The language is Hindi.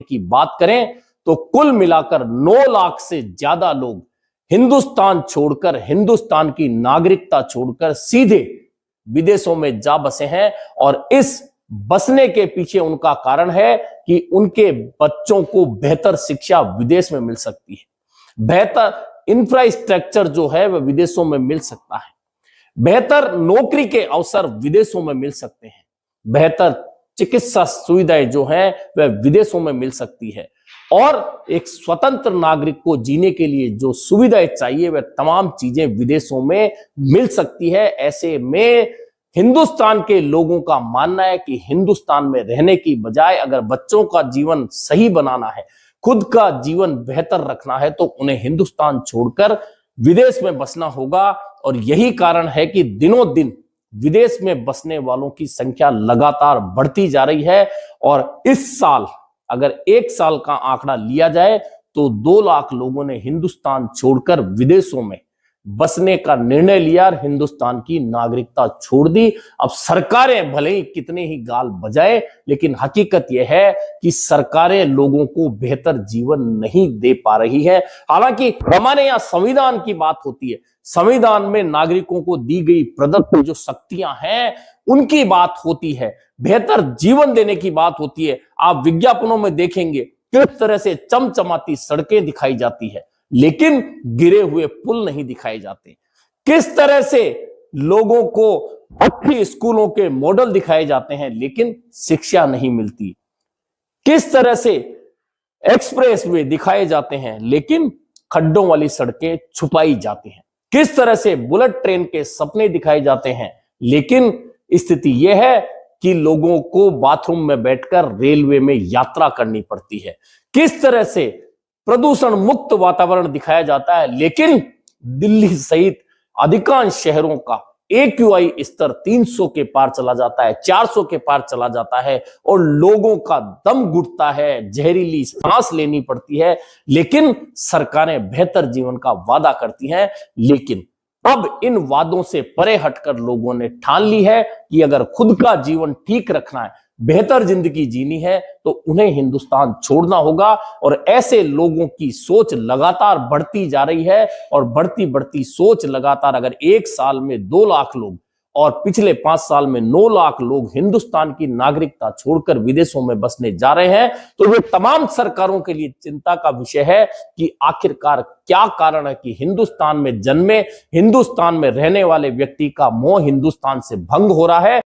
की बात करें तो कुल मिलाकर 9 लाख से ज्यादा लोग हिंदुस्तान छोड़कर, हिंदुस्तान की नागरिकता छोड़कर सीधे विदेशों में जा बसे हैं। और इस बसने के पीछे उनका कारण है कि उनके बच्चों को बेहतर शिक्षा विदेश में मिल सकती है, बेहतर इंफ्रास्ट्रक्चर जो है वह विदेशों में मिल सकता है, बेहतर नौकरी के अवसर विदेशों में मिल सकते हैं, बेहतर चिकित्सा सुविधाएं जो है वह विदेशों में मिल सकती है, और एक स्वतंत्र नागरिक को जीने के लिए जो सुविधाएं चाहिए वह तमाम चीजें विदेशों में मिल सकती है। ऐसे में हिंदुस्तान के लोगों का मानना है कि हिंदुस्तान में रहने की बजाय अगर बच्चों का जीवन सही बनाना है, खुद का जीवन बेहतर रखना है, तो उन्हें हिंदुस्तान छोड़कर विदेश में बसना होगा। और यही कारण है कि दिनों दिन विदेश में बसने वालों की संख्या लगातार बढ़ती जा रही है। और इस साल अगर 1 साल का आंकड़ा लिया जाए तो 2 लाख लोगों ने हिंदुस्तान छोड़कर विदेशों में बसने का निर्णय लिया, हिंदुस्तान की नागरिकता छोड़ दी। अब सरकारें भले ही कितने ही गाल बजाए, लेकिन हकीकत यह है कि सरकारें लोगों को बेहतर जीवन नहीं दे पा रही है। हालांकि हमारे यहाँ संविधान की बात होती है, संविधान में नागरिकों को दी गई प्रदत्त जो शक्तियां हैं उनकी बात होती है, बेहतर जीवन देने की बात होती है। आप विज्ञापनों में देखेंगे किस तरह से चमचमाती सड़कें दिखाई जाती है, लेकिन गिरे हुए पुल नहीं दिखाए जाते। किस तरह से लोगों को अच्छी स्कूलों के मॉडल दिखाए जाते हैं, लेकिन शिक्षा नहीं मिलती। किस तरह से एक्सप्रेस वे दिखाए जाते हैं, लेकिन खड्डों वाली सड़कें छुपाई जाती हैं। किस तरह से बुलेट ट्रेन के सपने दिखाए जाते हैं, लेकिन स्थिति यह है कि लोगों को बाथरूम में बैठकर रेलवे में यात्रा करनी पड़ती है। किस तरह से प्रदूषण मुक्त वातावरण दिखाया जाता है, लेकिन दिल्ली सहित अधिकांश शहरों का AQI स्तर 300 के पार चला जाता है, 400 के पार चला जाता है, और लोगों का दम घुटता है, जहरीली सांस लेनी पड़ती है। लेकिन सरकारें बेहतर जीवन का वादा करती हैं, लेकिन अब इन वादों से परे हटकर लोगों ने ठान ली है कि अगर खुद का जीवन ठीक रखना है, बेहतर जिंदगी जीनी है, तो उन्हें हिंदुस्तान छोड़ना होगा। और ऐसे लोगों की सोच लगातार बढ़ती जा रही है, और बढ़ती बढ़ती सोच लगातार अगर 1 साल में 2 लाख लोग और पिछले 5 साल में 9 लाख लोग हिंदुस्तान की नागरिकता छोड़कर विदेशों में बसने जा रहे हैं, तो ये तमाम सरकारों के लिए चिंता का विषय है कि आखिरकार क्या कारण है कि हिंदुस्तान में जन्मे, हिंदुस्तान में रहने वाले व्यक्ति का मोह हिंदुस्तान से भंग हो रहा है।